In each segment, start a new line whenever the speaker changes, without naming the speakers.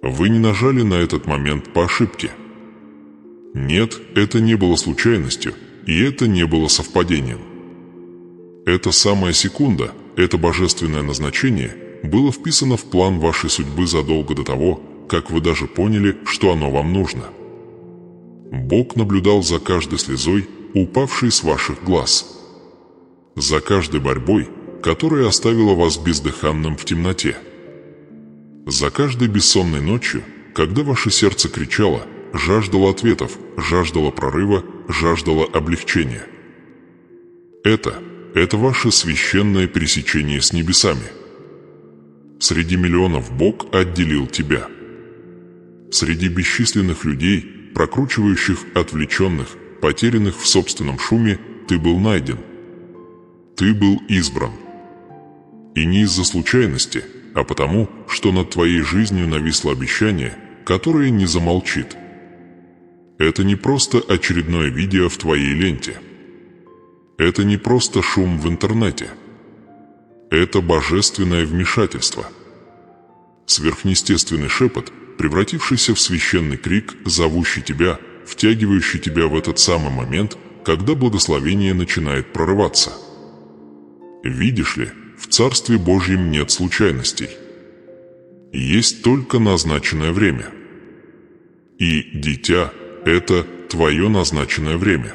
Вы не нажали на этот момент по ошибке. Нет, это не было случайностью, и это не было совпадением. Эта самая секунда, это божественное назначение, было вписано в план вашей судьбы задолго до того, как вы даже поняли, что оно вам нужно. Бог наблюдал за каждой слезой, упавшей с ваших глаз, за каждой борьбой, которая оставила вас бездыханным в темноте, за каждой бессонной ночью, когда ваше сердце кричало, жаждало ответов, жаждало прорыва, жаждало облегчения. Это ваше священное пересечение с небесами. Среди миллионов Бог отделил тебя. Среди бесчисленных людей, прокручивающих, отвлеченных, потерянных в собственном шуме, ты был найден. Ты был избран. И не из-за случайности, а потому, что над твоей жизнью нависло обещание, которое не замолчит. Это не просто очередное видео в твоей ленте. Это не просто шум в интернете. Это божественное вмешательство. Сверхъестественный шепот, превратившийся в священный крик, зовущий тебя, втягивающий тебя в этот самый момент, когда благословение начинает прорываться. Видишь ли, в Царстве Божьем нет случайностей. Есть только назначенное время. И, дитя, это твое назначенное время.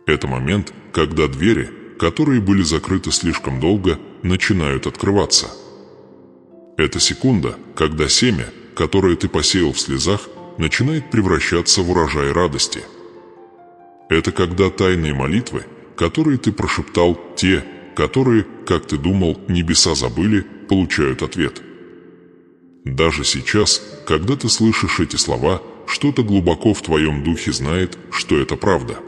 Это момент, когда двери, которые были закрыты слишком долго, начинают открываться. Это секунда, когда семя, которое ты посеял в слезах, начинает превращаться в урожай радости. Это когда тайные молитвы, которые ты прошептал, те, которые, как ты думал, небеса забыли, получают ответ. Даже сейчас, когда ты слышишь эти слова, что-то глубоко в твоем духе знает, что это правда.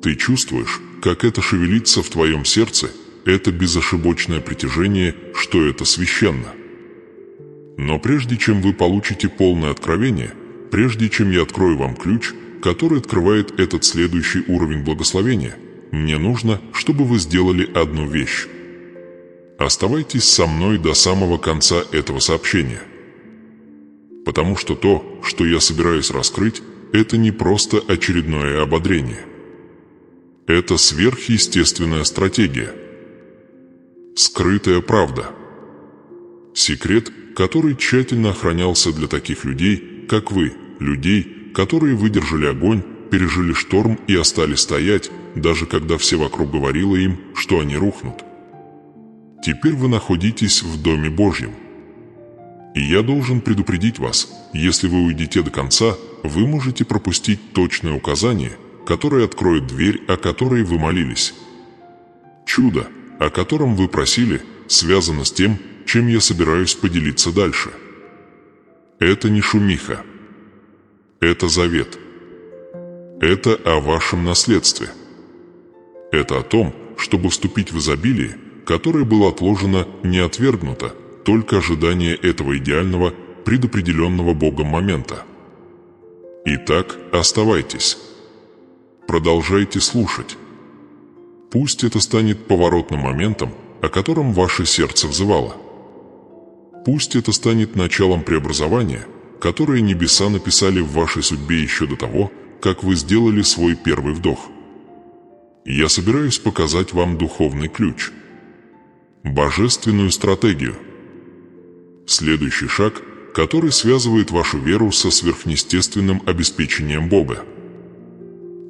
Ты чувствуешь, как это шевелится в твоем сердце, это безошибочное притяжение, что это священно. Но прежде чем вы получите полное откровение, прежде чем я открою вам ключ, который открывает этот следующий уровень благословения, мне нужно, чтобы вы сделали одну вещь. Оставайтесь со мной до самого конца этого сообщения. Потому что то, что я собираюсь раскрыть, это не просто очередное ободрение. Это сверхъестественная стратегия. Скрытая правда. Секрет, который тщательно охранялся для таких людей, как вы, людей, которые выдержали огонь, пережили шторм и остались стоять, даже когда все вокруг говорило им, что они рухнут. Теперь вы находитесь в Доме Божьем. И я должен предупредить вас, если вы уйдете до конца, вы можете пропустить точное указание, которое откроет дверь, о которой вы молились. Чудо, о котором вы просили, связано с тем, чем я собираюсь поделиться дальше. Это не шумиха. Это завет. Это о вашем наследстве. Это о том, чтобы вступить в изобилие, которое было отложено, не отвергнуто, только ожидание этого идеального, предопределенного Богом момента. Итак, оставайтесь. Продолжайте слушать. Пусть это станет поворотным моментом, о котором ваше сердце взывало. Пусть это станет началом преобразования, которое небеса написали в вашей судьбе еще до того, как вы сделали свой первый вдох. Я собираюсь показать вам духовный ключ. Божественную стратегию. Следующий шаг, который связывает вашу веру со сверхъестественным обеспечением Бога.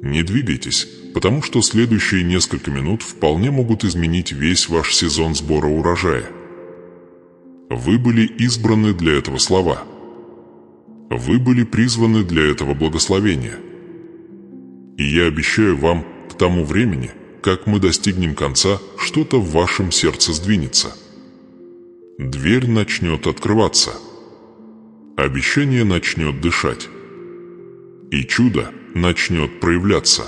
Не двигайтесь, потому что следующие несколько минут вполне могут изменить весь ваш сезон сбора урожая. Вы были избраны для этого слова. Вы были призваны для этого благословения. И я обещаю вам, к тому времени, как мы достигнем конца, что-то в вашем сердце сдвинется. Дверь начнет открываться. Обещание начнет дышать. И чудо начнет проявляться.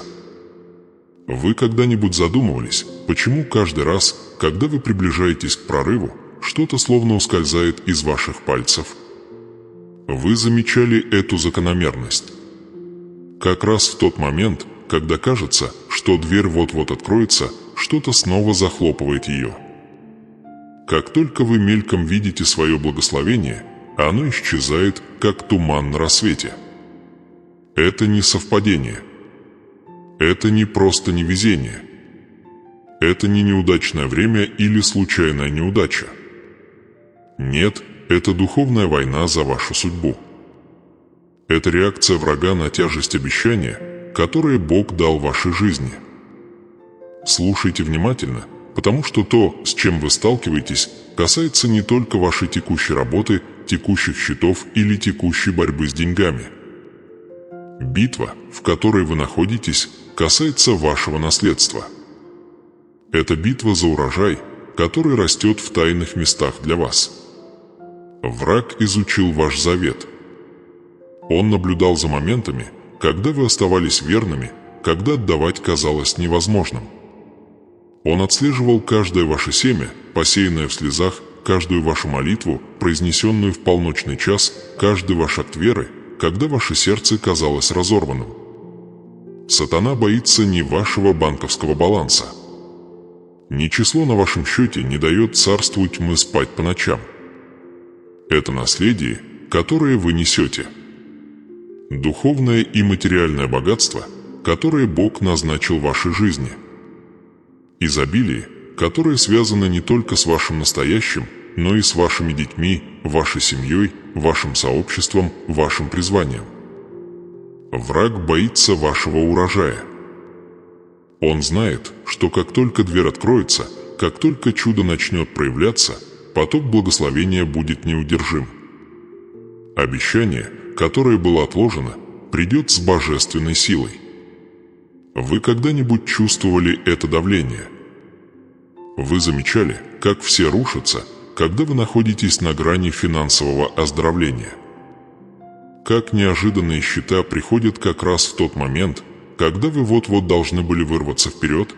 Вы когда-нибудь задумывались, почему каждый раз, когда вы приближаетесь к прорыву, что-то словно ускользает из ваших пальцев? Вы замечали эту закономерность. Как раз в тот момент, когда кажется, что дверь вот-вот откроется, что-то снова захлопывает ее. Как только вы мельком видите свое благословение, оно исчезает, как туман на рассвете. Это не совпадение. Это не просто невезение. Это не неудачное время или случайная неудача. Нет, это духовная война за вашу судьбу. Это реакция врага на тяжесть обещания, которое Бог дал вашей жизни. Слушайте внимательно, потому что то, с чем вы сталкиваетесь, касается не только вашей текущей работы, текущих счетов или текущей борьбы с деньгами. Битва, в которой вы находитесь, касается вашего наследства. Это битва за урожай, который растет в тайных местах для вас. Враг изучил ваш завет. Он наблюдал за моментами, когда вы оставались верными, когда отдавать казалось невозможным. Он отслеживал каждое ваше семя, посеянное в слезах, каждую вашу молитву, произнесенную в полночный час, каждый ваш акт веры, когда ваше сердце казалось разорванным. Сатана боится не вашего банковского баланса. Ни число на вашем счете не дает царству тьмы спать по ночам. Это наследие, которое вы несете. Духовное и материальное богатство, которое Бог назначил в вашей жизни. Изобилие, которое связано не только с вашим настоящим, но и с вашими детьми, вашей семьей, вашим сообществом, вашим призванием. Враг боится вашего урожая. Он знает, что как только дверь откроется, как только чудо начнет проявляться, поток благословения будет неудержим. Обещание, которое было отложено, придет с божественной силой. Вы когда-нибудь чувствовали это давление? Вы замечали, как все рушатся, когда вы находитесь на грани финансового оздоровления? Как неожиданные счета приходят как раз в тот момент, когда вы вот-вот должны были вырваться вперед?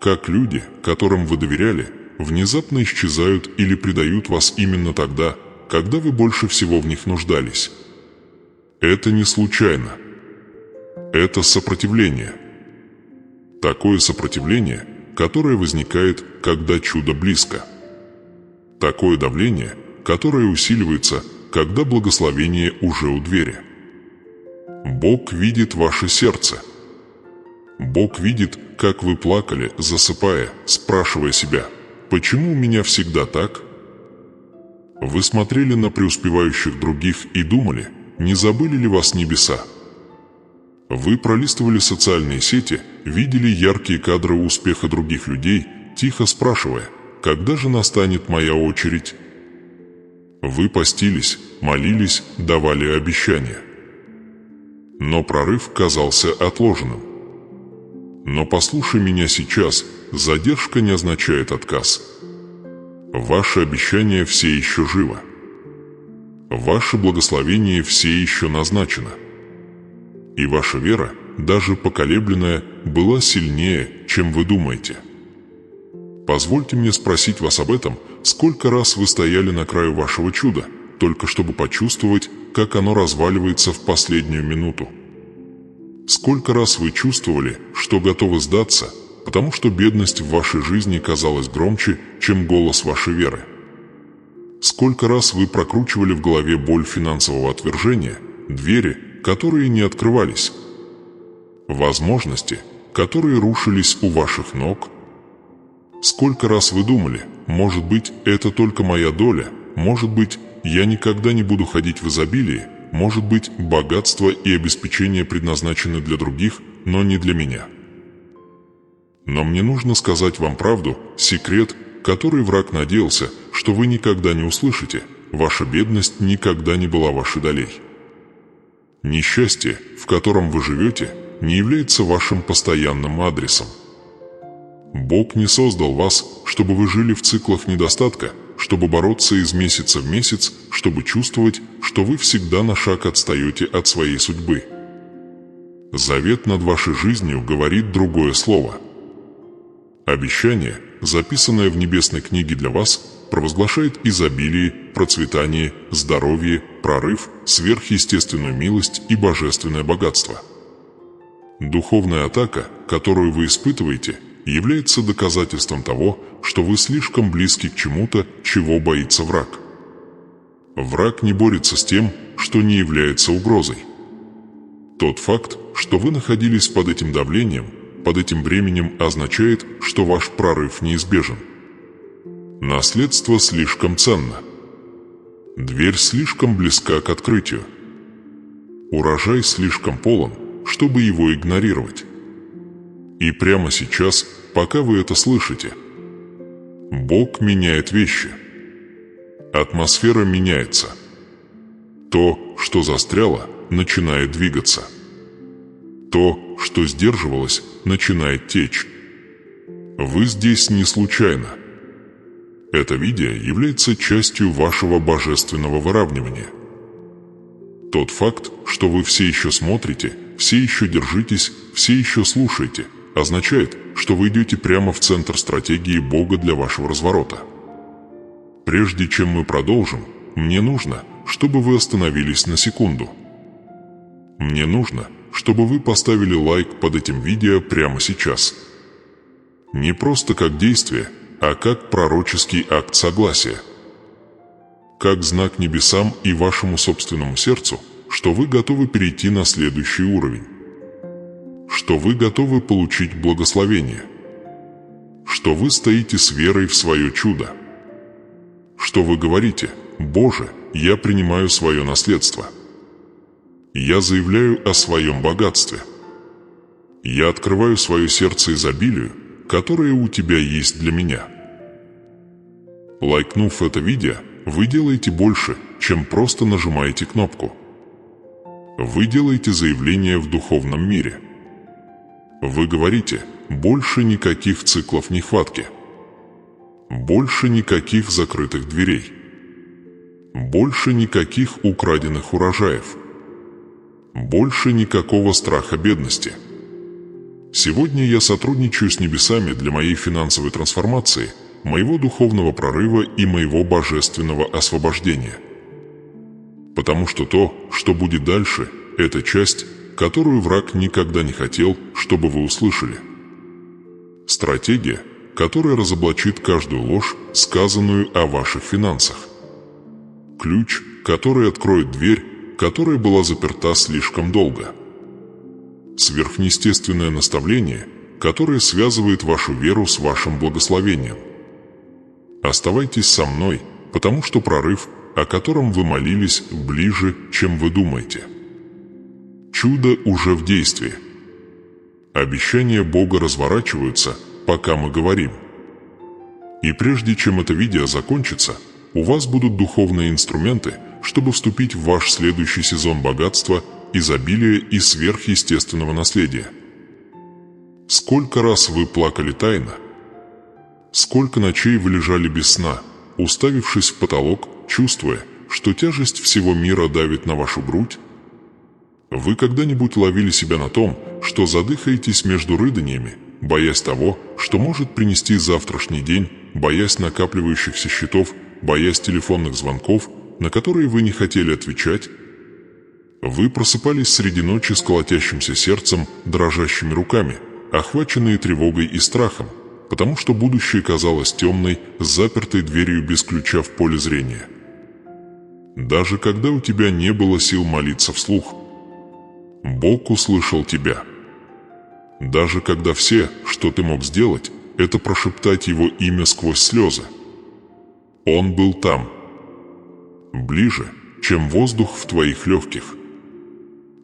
Как люди, которым вы доверяли, внезапно исчезают или предают вас именно тогда, когда вы больше всего в них нуждались? Это не случайно. Это сопротивление. Такое сопротивление, которое возникает, когда чудо близко. Такое давление, которое усиливается, когда благословение уже у двери. Бог видит ваше сердце. Бог видит, как вы плакали, засыпая, спрашивая себя: «Почему у меня всегда так?» Вы смотрели на преуспевающих других и думали, не забыли ли вас небеса? Вы пролистывали социальные сети, видели яркие кадры успеха других людей, тихо спрашивая: «Когда же настанет моя очередь?» Вы постились, молились, давали обещания. Но прорыв казался отложенным. Но послушай меня сейчас, задержка не означает отказ. Ваше обещание все еще живо. Ваше благословение все еще назначено. И ваша вера, даже поколебленная, была сильнее, чем вы думаете. Позвольте мне спросить вас об этом: сколько раз вы стояли на краю вашего чуда, только чтобы почувствовать, как оно разваливается в последнюю минуту? Сколько раз вы чувствовали, что готовы сдаться, потому что бедность в вашей жизни казалась громче, чем голос вашей веры? Сколько раз вы прокручивали в голове боль финансового отвержения, двери, которые не открывались, возможности, которые рушились у ваших ног? Сколько раз вы думали: может быть, это только моя доля, может быть, я никогда не буду ходить в изобилии, может быть, богатство и обеспечение предназначены для других, но не для меня? Но мне нужно сказать вам правду, секрет, который враг надеялся, что вы никогда не услышите: ваша бедность никогда не была вашей долей. Несчастье, в котором вы живете, не является вашим постоянным адресом. Бог не создал вас, чтобы вы жили в циклах недостатка, чтобы бороться из месяца в месяц, чтобы чувствовать, что вы всегда на шаг отстаете от своей судьбы. Завет над вашей жизнью говорит другое слово. Обещание, записанное в небесной книге для вас, провозглашает изобилие, процветание, здоровье, прорыв, сверхъестественную милость и божественное богатство. Духовная атака, которую вы испытываете, является доказательством того, что вы слишком близки к чему-то, чего боится враг. Враг не борется с тем, что не является угрозой. Тот факт, что вы находились под этим давлением, под этим бременем, означает, что ваш прорыв неизбежен. Наследство слишком ценно. Дверь слишком близка к открытию. Урожай слишком полон, чтобы его игнорировать. И прямо сейчас, пока вы это слышите, Бог меняет вещи. Атмосфера меняется. То, что застряло, начинает двигаться. То, что сдерживалось, начинает течь. Вы здесь не случайно. Это видео является частью вашего божественного выравнивания. Тот факт, что вы все еще смотрите, все еще держитесь, все еще слушаете, означает, что вы идете прямо в центр стратегии Бога для вашего разворота. Прежде чем мы продолжим, мне нужно, чтобы вы остановились на секунду. Мне нужно, чтобы вы поставили лайк под этим видео прямо сейчас. Не просто как действие, а как пророческий акт согласия. Как знак небесам и вашему собственному сердцу, что вы готовы перейти на следующий уровень. Что вы готовы получить благословение. Что вы стоите с верой в свое чудо. Что вы говорите: «Боже, я принимаю свое наследство. Я заявляю о своем богатстве. Я открываю свое сердце изобилию, которое у тебя есть для меня». Лайкнув это видео, вы делаете больше, чем просто нажимаете кнопку. Вы делаете заявление в духовном мире. Вы говорите: больше никаких циклов нехватки. Больше никаких закрытых дверей. Больше никаких украденных урожаев. Больше никакого страха бедности. Сегодня я сотрудничаю с небесами для моей финансовой трансформации, моего духовного прорыва и моего божественного освобождения. Потому что то, что будет дальше, это часть, которую враг никогда не хотел, чтобы вы услышали. Стратегия, которая разоблачит каждую ложь, сказанную о ваших финансах. Ключ, который откроет дверь, которая была заперта слишком долго. Сверхъестественное наставление, которое связывает вашу веру с вашим благословением. Оставайтесь со мной, потому что прорыв, о котором вы молились, ближе, чем вы думаете. Чудо уже в действии. Обещания Бога разворачиваются, пока мы говорим. И прежде чем это видео закончится, у вас будут духовные инструменты, чтобы вступить в ваш следующий сезон богатства, изобилия и сверхъестественного наследия. Сколько раз вы плакали тайно? Сколько ночей вы лежали без сна, уставившись в потолок, чувствуя, что тяжесть всего мира давит на вашу грудь? Вы когда-нибудь ловили себя на том, что задыхаетесь между рыданиями, боясь того, что может принести завтрашний день, боясь накапливающихся счетов, боясь телефонных звонков, на которые вы не хотели отвечать? Вы просыпались среди ночи с колотящимся сердцем, дрожащими руками, охваченные тревогой и страхом, потому что будущее казалось темной, запертой дверью без ключа в поле зрения. Даже когда у тебя не было сил молиться вслух, Бог услышал тебя. Даже когда все, что ты мог сделать, это прошептать Его имя сквозь слезы. Он был там. Ближе, чем воздух в твоих легких.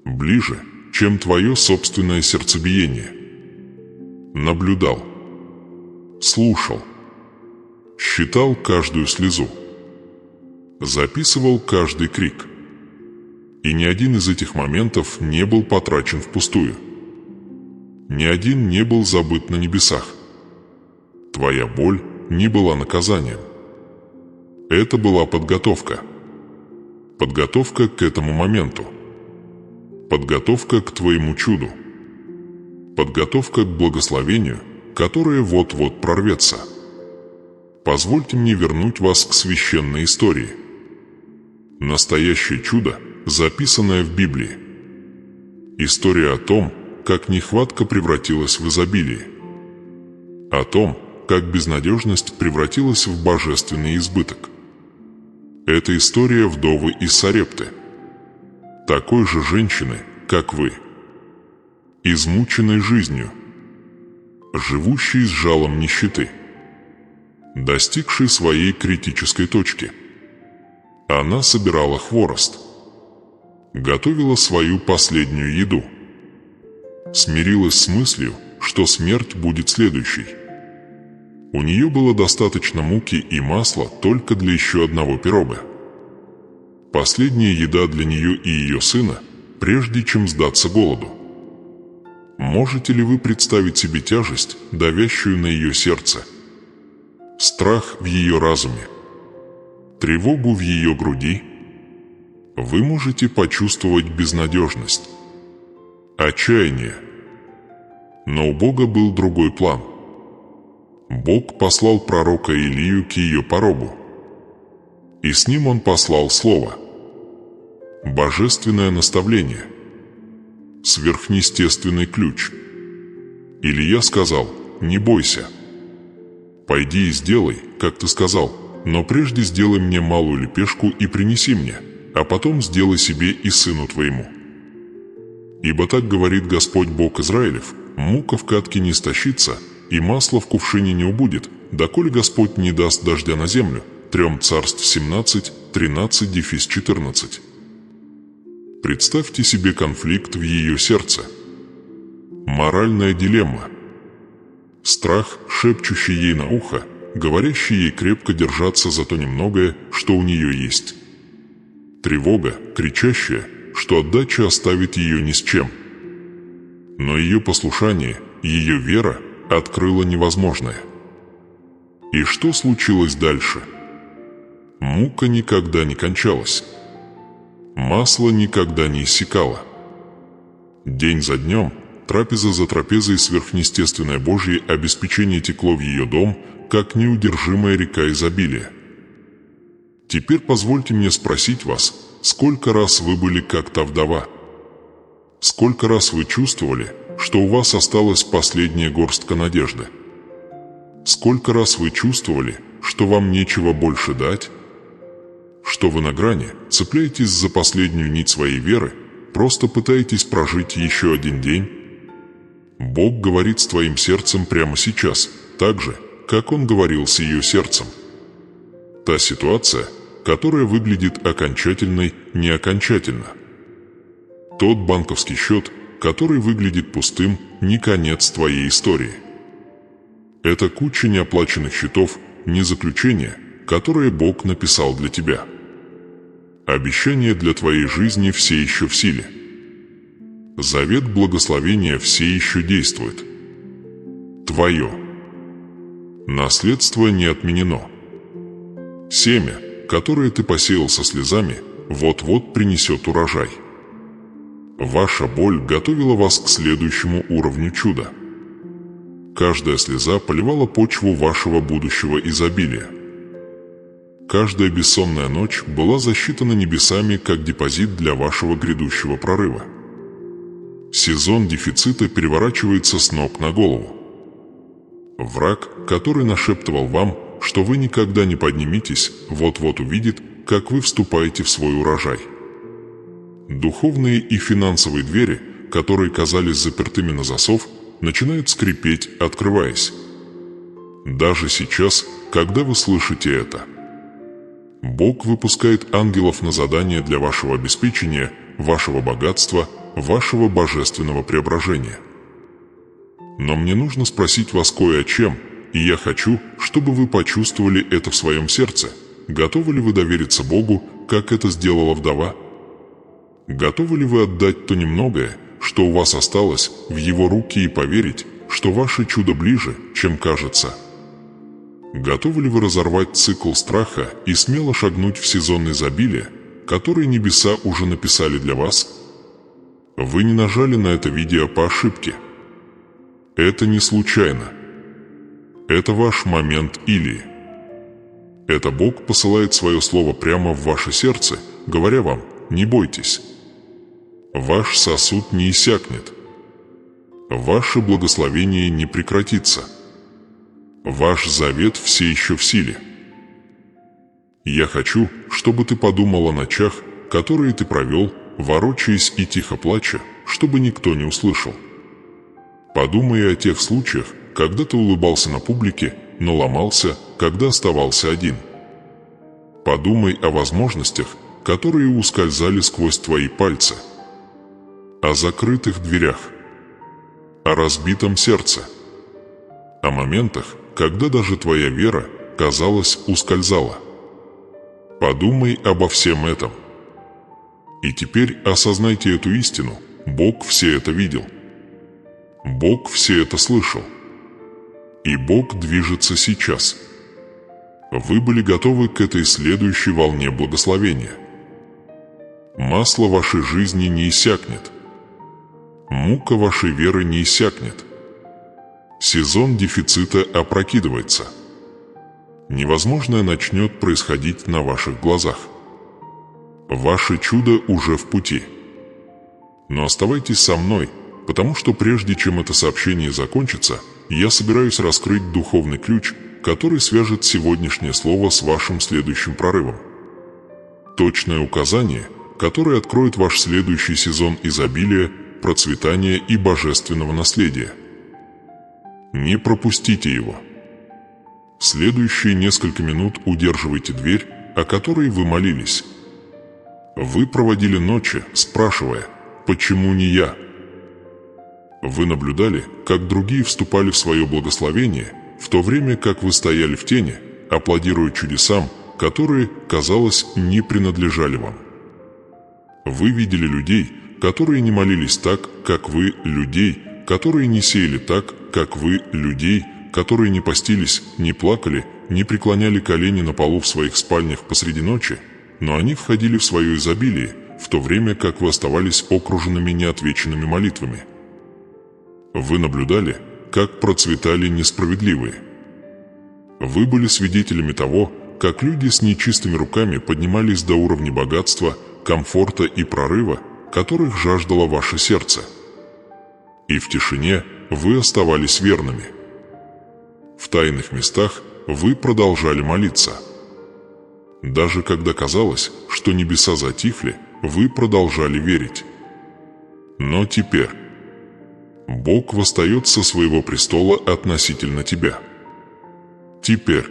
Ближе, чем твое собственное сердцебиение. Наблюдал. Слушал. Считал каждую слезу. Записывал каждый крик. И ни один из этих моментов не был потрачен впустую. Ни один не был забыт на небесах. Твоя боль не была наказанием. Это была подготовка. Подготовка к этому моменту. Подготовка к твоему чуду. Подготовка к благословению, которое вот-вот прорвется. Позвольте мне вернуть вас к священной истории. Настоящее чудо, записанное в Библии. История о том, как нехватка превратилась в изобилие. О том, как безнадежность превратилась в божественный избыток. Это история вдовы из Сарепты, такой же женщины, как вы, измученной жизнью, живущей с жалом нищеты, достигшей своей критической точки. Она собирала хворост, готовила свою последнюю еду, смирилась с мыслью, что смерть будет следующей. У нее было достаточно муки и масла только для еще одного пирога. Последняя еда для нее и ее сына, прежде чем сдаться голоду. Можете ли вы представить себе тяжесть, давящую на ее сердце? Страх в ее разуме? Тревогу в ее груди? Вы можете почувствовать безнадежность, отчаяние. Но у Бога был другой план. Бог послал пророка Илию к ее порогу. И с ним он послал слово. Божественное наставление. Сверхъестественный ключ. Илья сказал: «Не бойся. Пойди и сделай, как ты сказал, но прежде сделай мне малую лепешку и принеси мне, а потом сделай себе и сыну твоему. Ибо так говорит Господь Бог Израилев: мука в катке не стащится, и масло в кувшине не убудет, доколе Господь не даст дождя на землю». 3 Царств 17, 13-14. Представьте себе конфликт в ее сердце. Моральная дилемма. Страх, шепчущий ей на ухо, говорящий ей крепко держаться за то немногое, что у нее есть. Тревога, кричащая, что отдача оставит ее ни с чем. Но ее послушание, ее вера открыла невозможное. И что случилось дальше? Мука никогда не кончалась. Масло никогда не иссякало. День за днем, трапеза за трапезой, сверхъестественное Божье обеспечение текло в ее дом, как неудержимая река изобилия. Теперь позвольте мне спросить вас, сколько раз вы были как та вдова? Сколько раз вы чувствовали, что у вас осталась последняя горстка надежды? Сколько раз вы чувствовали, что вам нечего больше дать? Что вы на грани, цепляетесь за последнюю нить своей веры, просто пытаетесь прожить еще один день? Бог говорит с твоим сердцем прямо сейчас, так же, как Он говорил с ее сердцем. Та ситуация, которая выглядит окончательной, не окончательна. Тот банковский счет, который выглядит пустым, не конец твоей истории. Это куча неоплаченных счетов, не заключение, которое Бог написал для тебя. Обещание для твоей жизни все еще в силе. Завет благословения все еще действует. Твое. Наследство не отменено. Семя, которое ты посеял со слезами, вот-вот принесет урожай. Ваша боль готовила вас к следующему уровню чуда. Каждая слеза поливала почву вашего будущего изобилия. Каждая бессонная ночь была засчитана небесами как депозит для вашего грядущего прорыва. Сезон дефицита переворачивается с ног на голову. Враг, который нашептывал вам, что вы никогда не подниметесь, вот-вот увидит, как вы вступаете в свой урожай. Духовные и финансовые двери, которые казались запертыми на засов, начинают скрипеть, открываясь. Даже сейчас, когда вы слышите это. Бог выпускает ангелов на задание для вашего обеспечения, вашего богатства, вашего божественного преображения. Но мне нужно спросить вас кое о чем, и я хочу, чтобы вы почувствовали это в своем сердце. Готовы ли вы довериться Богу, как это сделала вдова? Готовы ли вы отдать то немногое, что у вас осталось, в Его руки и поверить, что ваше чудо ближе, чем кажется? Готовы ли вы разорвать цикл страха и смело шагнуть в сезон изобилия, который небеса уже написали для вас? Вы не нажали на это видео по ошибке. Это не случайно. Это ваш момент Илии. Это Бог посылает свое слово прямо в ваше сердце, говоря вам: не бойтесь. Ваш сосуд не иссякнет. Ваше благословение не прекратится. Ваш завет все еще в силе. Я хочу, чтобы ты подумал о ночах, которые ты провел, ворочаясь и тихо плача, чтобы никто не услышал. Подумай о тех случаях, когда ты улыбался на публике, но ломался, когда оставался один. Подумай о возможностях, которые ускользали сквозь твои пальцы. О закрытых дверях. О разбитом сердце. О моментах, когда даже твоя вера, казалось, ускользала. Подумай обо всем этом. И теперь осознайте эту истину. Бог все это видел. Бог все это слышал. И Бог движется сейчас. Вы были готовы к этой следующей волне благословения. Масло вашей жизни не иссякнет. Мука вашей веры не иссякнет. Сезон дефицита опрокидывается. Невозможное начнет происходить на ваших глазах. Ваше чудо уже в пути. Но оставайтесь со мной, потому что прежде чем это сообщение закончится, я собираюсь раскрыть духовный ключ, который свяжет сегодняшнее слово с вашим следующим прорывом. Точное указание, которое откроет ваш следующий сезон изобилия, процветания и божественного наследия. Не пропустите его. Следующие несколько минут удерживайте дверь, о которой вы молились. Вы проводили ночи, спрашивая, почему не я? Вы наблюдали, как другие вступали в свое благословение, в то время как вы стояли в тени, аплодируя чудесам, которые, казалось, не принадлежали вам. Вы видели людей, которые не молились так, как вы, людей, которые не сеяли так, как вы, людей, которые не постились, не плакали, не преклоняли колени на полу в своих спальнях посреди ночи, но они входили в свое изобилие, в то время как вы оставались окруженными неотвеченными молитвами. Вы наблюдали, как процветали несправедливые. Вы были свидетелями того, как люди с нечистыми руками поднимались до уровня богатства, комфорта и прорыва, которых жаждало ваше сердце. И в тишине вы оставались верными. В тайных местах вы продолжали молиться. Даже когда казалось, что небеса затихли, вы продолжали верить. Но теперь Бог восстает со своего престола относительно тебя. Теперь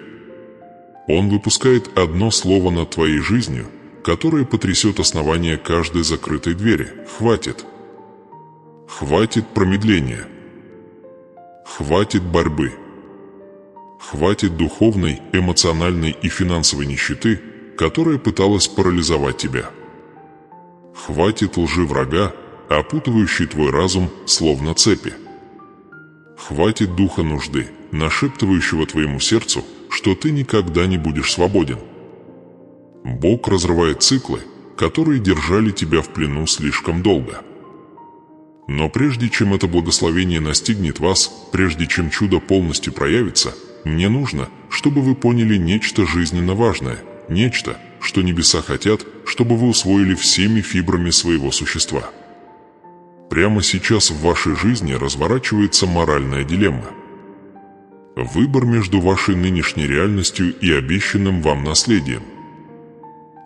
Он выпускает одно слово над твоей жизнью, которое потрясет основание каждой закрытой двери. Хватит. Хватит промедления. Хватит борьбы. Хватит духовной, эмоциональной и финансовой нищеты, которая пыталась парализовать тебя. Хватит лжи врага, опутывающей твой разум, словно цепи. Хватит духа нужды, нашептывающего твоему сердцу, что ты никогда не будешь свободен. Бог разрывает циклы, которые держали тебя в плену слишком долго. Но прежде чем это благословение настигнет вас, прежде чем чудо полностью проявится, мне нужно, чтобы вы поняли нечто жизненно важное, нечто, что небеса хотят, чтобы вы усвоили всеми фибрами своего существа. Прямо сейчас в вашей жизни разворачивается моральная дилемма. Выбор между вашей нынешней реальностью и обещанным вам наследием.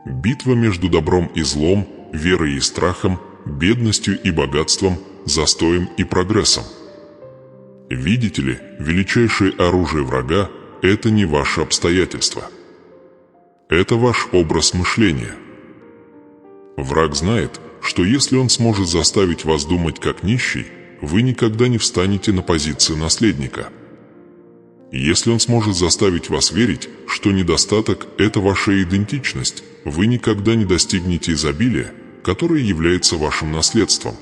Битва между добром и злом, верой и страхом, бедностью и богатством, застоем и прогрессом. Видите ли, величайшее оружие врага – это не ваши обстоятельства. Это ваш образ мышления. Враг знает, что если он сможет заставить вас думать как нищий, вы никогда не встанете на позиции наследника. Если он сможет заставить вас верить, что недостаток – это ваша идентичность, вы никогда не достигнете изобилия, которое является вашим наследством.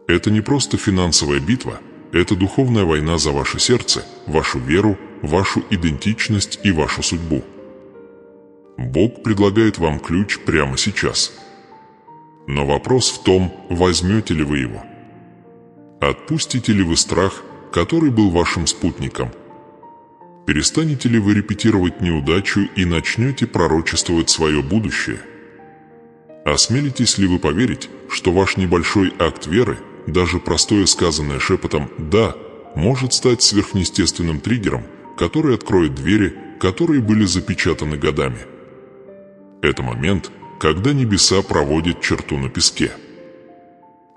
Это не просто финансовая битва, это духовная война за ваше сердце, вашу веру, вашу идентичность и вашу судьбу. Бог предлагает вам ключ прямо сейчас. Но вопрос в том, возьмете ли вы его. Отпустите ли вы страх, который был вашим спутником? Перестанете ли вы репетировать неудачу и начнете пророчествовать свое будущее? Осмелитесь ли вы поверить, что ваш небольшой акт веры, даже простое сказанное шепотом «да», может стать сверхъестественным триггером, который откроет двери, которые были запечатаны годами? Это момент, когда небеса проводят черту на песке.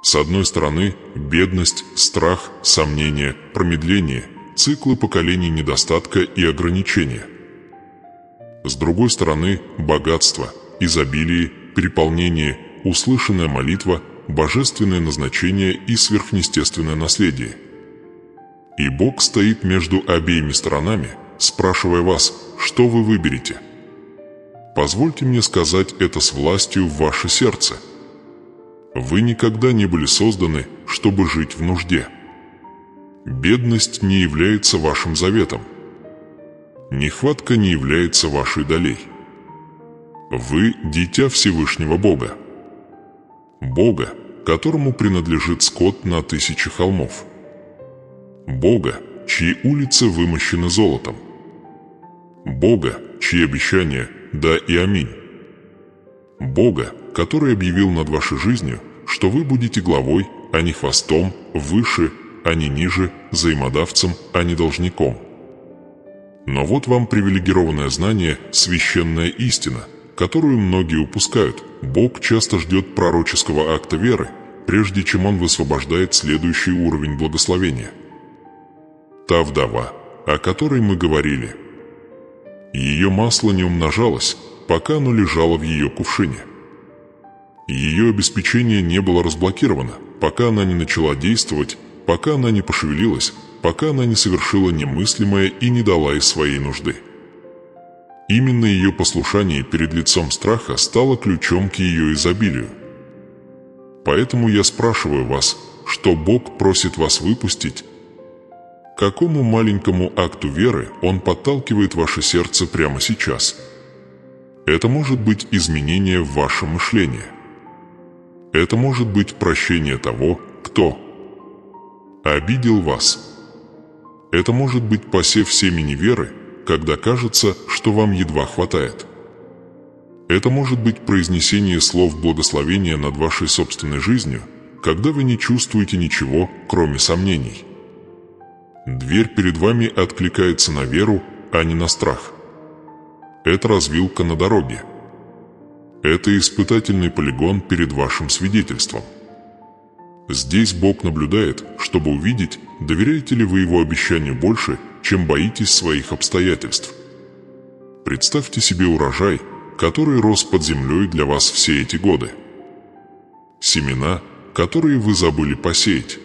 С одной стороны, бедность, страх, сомнения, промедление, циклы поколений недостатка и ограничения. С другой стороны, богатство, изобилие, переполнение, услышанная молитва, божественное назначение и сверхъестественное наследие. И Бог стоит между обеими сторонами, спрашивая вас, что вы выберете. Позвольте мне сказать это с властью в ваше сердце. Вы никогда не были созданы, чтобы жить в нужде. Бедность не является вашим заветом. Нехватка не является вашей долей. Вы – дитя Всевышнего Бога. Бога, которому принадлежит скот на 1000 холмов. Бога, чьи улицы вымощены золотом. Бога, чьи обещания «да» и «аминь». Бога, который объявил над вашей жизнью, что вы будете главой, а не хвостом, выше, а не ниже, взаимодавцем, а не должником. Но вот вам привилегированное знание, священная истина, которую многие упускают. Бог часто ждет пророческого акта веры, прежде чем Он высвобождает следующий уровень благословения. Та вдова, о которой мы говорили. Ее масло не умножалось, пока оно лежало в ее кувшине. Ее обеспечение не было разблокировано, пока она не начала действовать, пока она не пошевелилась, пока она не совершила немыслимое и не дала из своей нужды. Именно ее послушание перед лицом страха стало ключом к ее изобилию. Поэтому я спрашиваю вас, что Бог просит вас выпустить? К какому маленькому акту веры Он подталкивает ваше сердце прямо сейчас? Это может быть изменение в вашем мышлении. Это может быть прощение того, кто обидел вас. Это может быть посев семени веры, когда кажется, что вам едва хватает. Это может быть произнесение слов благословения над вашей собственной жизнью, когда вы не чувствуете ничего, кроме сомнений. Дверь перед вами откликается на веру, а не на страх. Это развилка на дороге. Это испытательный полигон перед вашим свидетельством. Здесь Бог наблюдает, чтобы увидеть, доверяете ли вы Его обещанию больше, чем боитесь своих обстоятельств. Представьте себе урожай, который рос под землей для вас все эти годы. Семена, которые вы забыли посеять.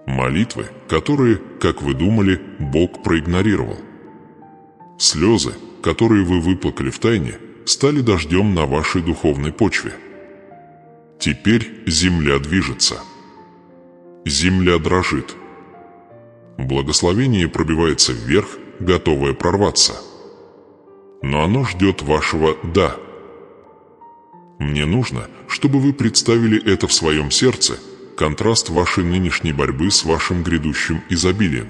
Молитвы, которые, как вы думали, Бог проигнорировал. Слезы, которые вы выплакали втайне, стали дождем на вашей духовной почве. Теперь земля движется. Земля дрожит. Благословение пробивается вверх, готовое прорваться. Но оно ждет вашего «да». Мне нужно, чтобы вы представили это в своем сердце, контраст вашей нынешней борьбы с вашим грядущим изобилием.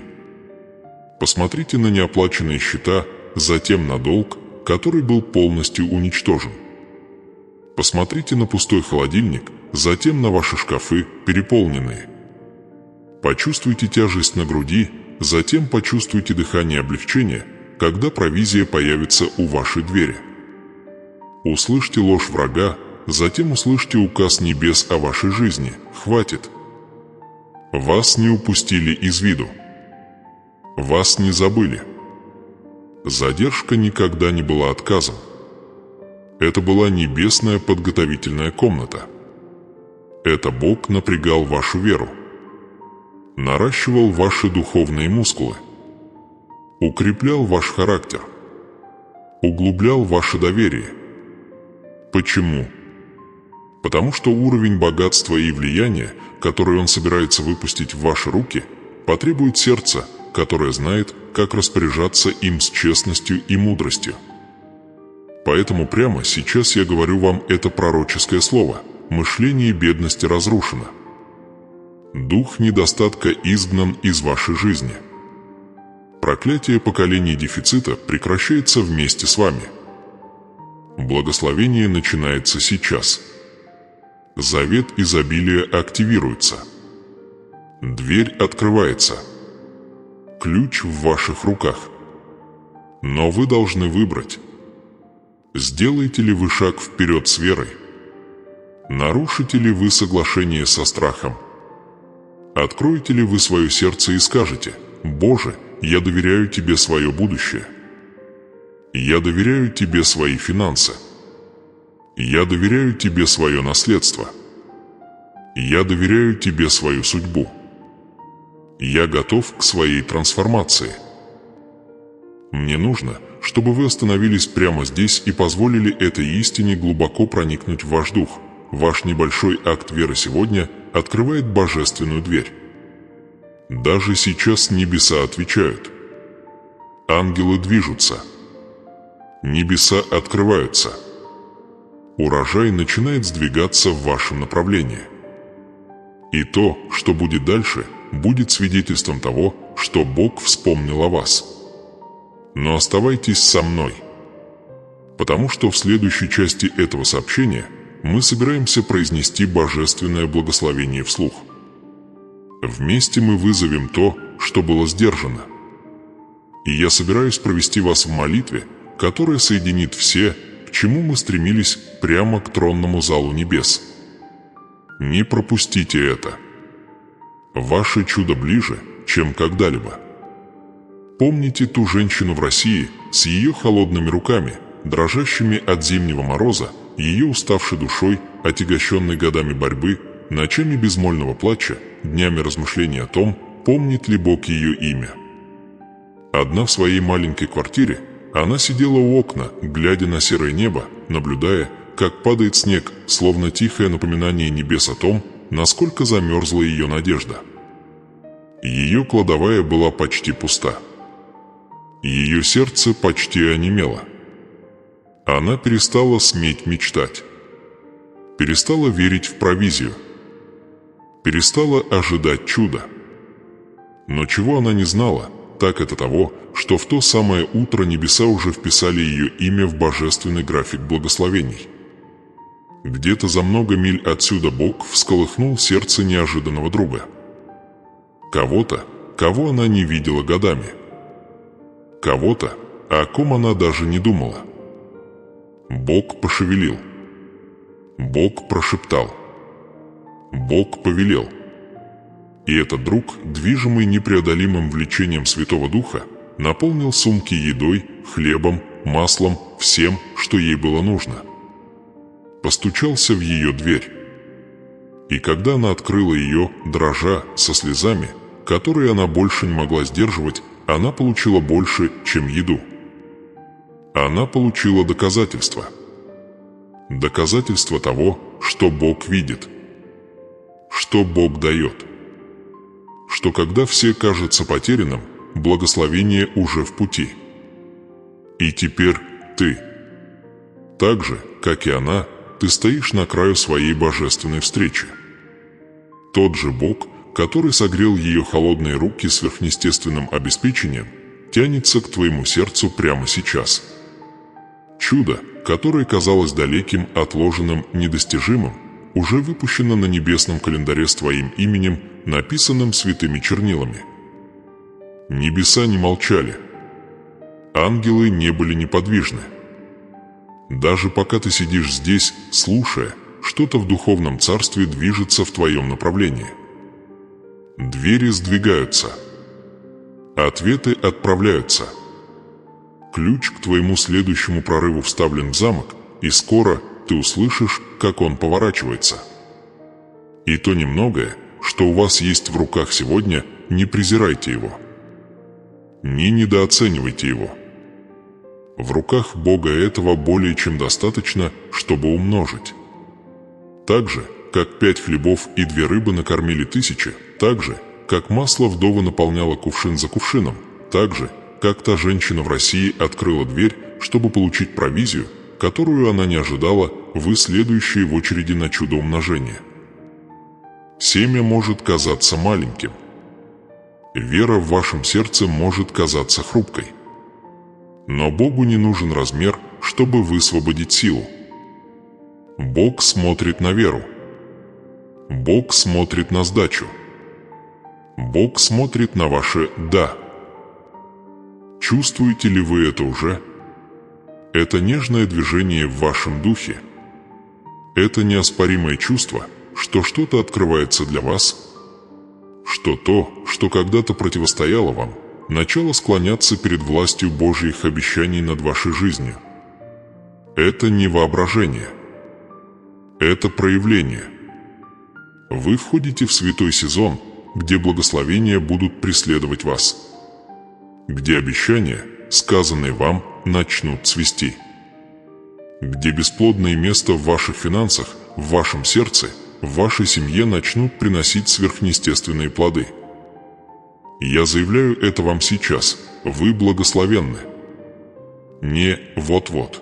Посмотрите на неоплаченные счета, затем на долг, который был полностью уничтожен. Посмотрите на пустой холодильник, затем на ваши шкафы, переполненные. Почувствуйте тяжесть на груди, затем почувствуйте дыхание облегчения, когда провизия появится у вашей двери. Услышьте ложь врага, затем услышьте указ небес о вашей жизни. Хватит. Вас не упустили из виду. Вас не забыли. Задержка никогда не была отказом. Это была небесная подготовительная комната. Это Бог напрягал вашу веру. Наращивал ваши духовные мускулы. Укреплял ваш характер. Углублял ваше доверие. Почему? Потому что уровень богатства и влияния, который Он собирается выпустить в ваши руки, потребует сердца, которое знает, как распоряжаться им с честностью и мудростью. Поэтому прямо сейчас я говорю вам это пророческое слово. Мышление бедности разрушено. Дух недостатка изгнан из вашей жизни. Проклятие поколений дефицита прекращается вместе с вами. Благословение начинается сейчас. Завет изобилия активируется. Дверь открывается. Ключ в ваших руках. Но вы должны выбрать. Сделаете ли вы шаг вперед с верой? Нарушите ли вы соглашение со страхом? Откроете ли вы свое сердце и скажете: «Боже, я доверяю Тебе свое будущее. Я доверяю Тебе свои финансы. Я доверяю Тебе свое наследство. Я доверяю Тебе свою судьбу. Я готов к своей трансформации». Мне нужно, чтобы вы остановились прямо здесь и позволили этой истине глубоко проникнуть в ваш дух. Ваш небольшой акт веры сегодня открывает божественную дверь. Даже сейчас небеса отвечают. Ангелы движутся. Небеса открываются. Урожай начинает сдвигаться в вашем направлении. И то, что будет дальше, будет свидетельством того, что Бог вспомнил о вас. Но оставайтесь со мной, потому что в следующей части этого сообщения мы собираемся произнести божественное благословение вслух. Вместе мы вызовем то, что было сдержано. И я собираюсь провести вас в молитве, которая соединит все, к чему мы стремились, прямо к тронному залу небес. Не пропустите это. Ваше чудо ближе, чем когда-либо. Помните ту женщину в России с ее холодными руками, дрожащими от зимнего мороза, ее уставшей душой, отягощенной годами борьбы, ночами безмольного плача, днями размышлений о том, помнит ли Бог ее имя. Одна в своей маленькой квартире, она сидела у окна, глядя на серое небо, наблюдая, как падает снег, словно тихое напоминание небес о том, насколько замерзла ее надежда. Ее кладовая была почти пуста. Ее сердце почти онемело. Она перестала сметь мечтать. Перестала верить в провизию. Перестала ожидать чуда. Но чего она не знала, так это того, что в то самое утро небеса уже вписали ее имя в божественный график благословений. Где-то за много миль отсюда Бог всколыхнул сердце неожиданного друга. Кого-то, кого она не видела годами. Кого-то, о ком она даже не думала. Бог пошевелил. Бог прошептал. Бог повелел. И этот друг, движимый непреодолимым влечением Святого Духа, наполнил сумки едой, хлебом, маслом, всем, что ей было нужно. Постучался в ее дверь. И когда она открыла ее, дрожа, со слезами, которые она больше не могла сдерживать, она получила больше, чем еду. Она получила доказательство. Доказательство того, что Бог видит. Что Бог дает. Что когда все кажется потерянным, благословение уже в пути. И теперь ты. Так же, как и она, ты стоишь на краю своей божественной встречи. Тот же Бог, который согрел ее холодные руки сверхъестественным обеспечением, тянется к твоему сердцу прямо сейчас. Чудо, которое казалось далеким, отложенным, недостижимым, уже выпущено на небесном календаре с твоим именем, написанным святыми чернилами. Небеса не молчали. Ангелы не были неподвижны. Даже пока ты сидишь здесь, слушая, что-то в духовном царстве движется в твоем направлении. Двери сдвигаются. Ответы отправляются. Ключ к твоему следующему прорыву вставлен в замок, и скоро ты услышишь, как он поворачивается. И то немногое, что у вас есть в руках сегодня, не презирайте его. Не недооценивайте его. В руках Бога этого более чем достаточно, чтобы умножить. Так же, как 5 хлебов и 2 рыбы накормили 1000, так же, как масло вдовы наполняло кувшин за кувшином, так же, как та женщина в России открыла дверь, чтобы получить провизию, которую она не ожидала, вы следующие в очереди на чудо умножения. Семя может казаться маленьким. Вера в вашем сердце может казаться хрупкой. Но Богу не нужен размер, чтобы высвободить силу. Бог смотрит на веру. Бог смотрит на сдачу. Бог смотрит на ваше «да». Чувствуете ли вы это уже? это нежное движение в вашем духе. Это неоспоримое чувство, что что-то открывается для вас, что то, что когда-то противостояло вам, начало склоняться перед властью Божьих обещаний над вашей жизнью. Это не воображение. Это проявление. Вы входите в святой сезон, где благословения будут преследовать вас, где обещания, сказанные вам, начнут цвести, где бесплодное место в ваших финансах, в вашем сердце, в вашей семье начнут приносить сверхъестественные плоды. Я заявляю это вам сейчас, вы благословенны. Не вот-вот,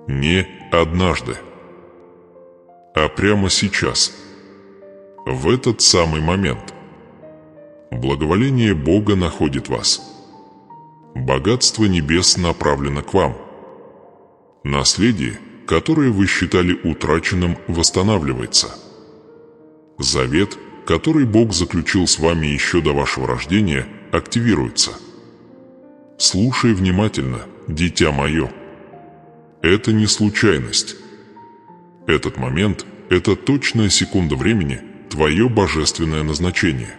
не однажды, а прямо сейчас, в этот самый момент. Благоволение Бога находит вас. Богатство небес направлено к вам. Наследие, которое вы считали утраченным, восстанавливается. Завет, который Бог заключил с вами еще до вашего рождения, активируется. Слушай внимательно, дитя мое. Это не случайность. Этот момент – это точная секунда времени, твое божественное назначение.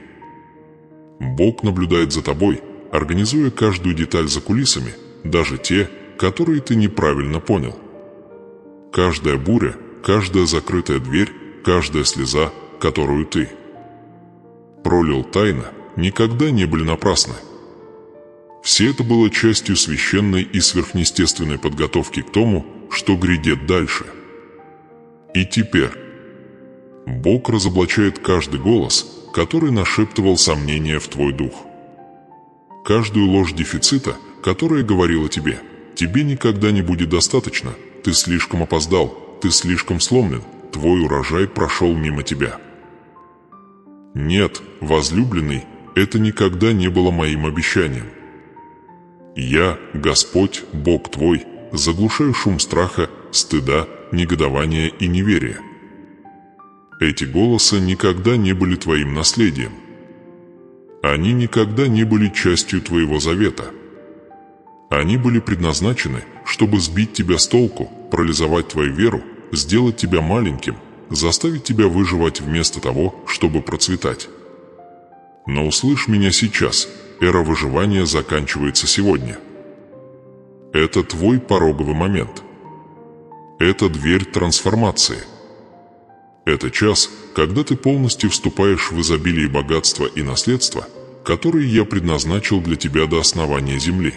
Бог наблюдает за тобой, организуя каждую деталь за кулисами, даже те, которые ты неправильно понял. Каждая буря, каждая закрытая дверь, каждая слеза, которую ты пролил тайно, никогда не были напрасны. Все это было частью священной и сверхъестественной подготовки к тому, что грядет дальше. И теперь Бог разоблачает каждый голос, который нашептывал сомнения в твой дух. Каждую ложь дефицита, которая говорила тебе: тебе никогда не будет достаточно, ты слишком опоздал, ты слишком сломлен, твой урожай прошел мимо тебя. Нет, возлюбленный, это никогда не было моим обещанием. Я, Господь, Бог твой, заглушаю шум страха, стыда, негодования и неверия. Эти голоса никогда не были твоим наследием. Они никогда не были частью твоего завета. Они были предназначены, чтобы сбить тебя с толку, парализовать твою веру, сделать тебя маленьким, заставить тебя выживать вместо того, чтобы процветать. Но услышь меня сейчас, эра выживания заканчивается сегодня. Это твой пороговый момент. Это дверь трансформации. Это час, когда ты полностью вступаешь в изобилие богатства и наследства, которые я предназначил для тебя до основания земли.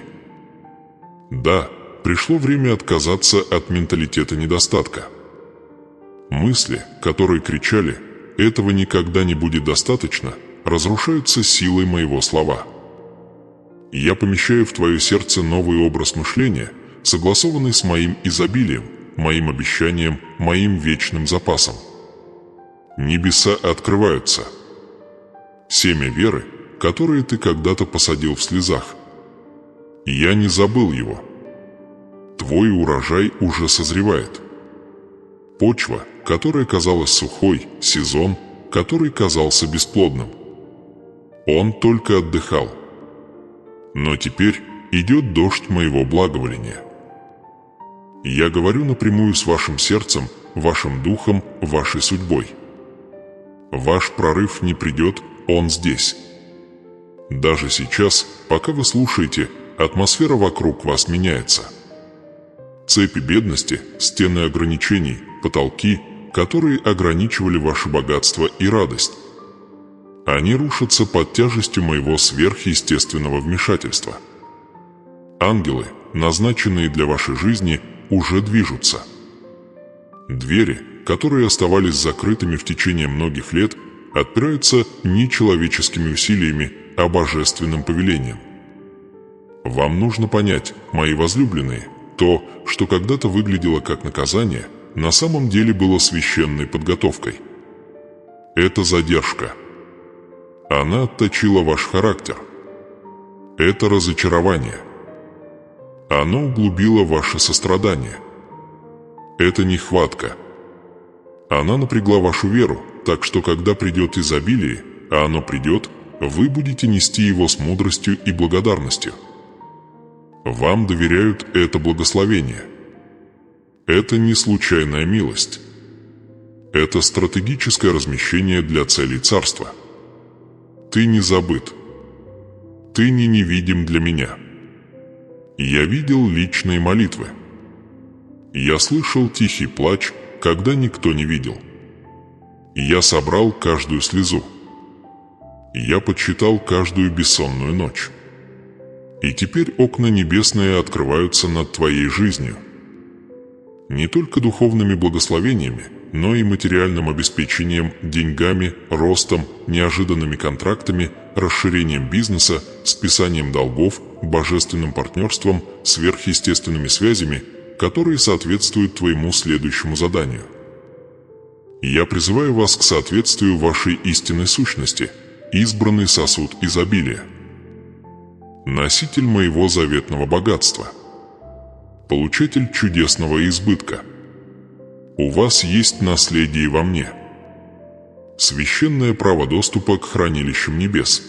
Да, пришло время отказаться от менталитета недостатка. Мысли, которые кричали «этого никогда не будет достаточно», разрушаются силой моего слова. Я помещаю в твое сердце новый образ мышления, согласованный с моим изобилием, моим обещанием, моим вечным запасом. Небеса открываются. Семя веры, которое ты когда-то посадил в слезах. Я не забыл его. Твой урожай уже созревает. Почва, которая казалась сухой, сезон, который казался бесплодным. Он только отдыхал. Но теперь идет дождь моего благоволения. Я говорю напрямую с вашим сердцем, вашим духом, вашей судьбой. Ваш прорыв не придет, он здесь. Даже сейчас, пока вы слушаете, атмосфера вокруг вас меняется. Цепи бедности, стены ограничений, потолки, которые ограничивали ваше богатство и радость. Они рушатся под тяжестью моего сверхъестественного вмешательства. Ангелы, назначенные для вашей жизни, уже движутся. Двери, которые оставались закрытыми в течение многих лет, отпираются не человеческими усилиями, а божественным повелением. Вам нужно понять, мои возлюбленные, то, что когда-то выглядело как наказание, на самом деле было священной подготовкой. Это задержка. Она отточила ваш характер. Это разочарование. Оно углубило ваше сострадание. Это нехватка. Она напрягла вашу веру, так что когда придет изобилие, а оно придет, вы будете нести его с мудростью и благодарностью. Вам доверяют это благословение. Это не случайная милость. Это стратегическое размещение для целей царства. Ты не забыт. Ты не невидим для меня. Я видел личные молитвы. Я слышал тихий плач, когда никто не видел. Я собрал каждую слезу. Я подсчитал каждую бессонную ночь. И теперь окна небесные открываются над твоей жизнью. Не только духовными благословениями, но и материальным обеспечением, деньгами, ростом, неожиданными контрактами, расширением бизнеса, списанием долгов, божественным партнерством, сверхъестественными связями, которые соответствуют твоему следующему заданию. Я призываю вас к соответствию вашей истинной сущности, избранный сосуд изобилия, носитель моего заветного богатства, получатель чудесного избытка. У вас есть наследие во мне, священное право доступа к хранилищам небес.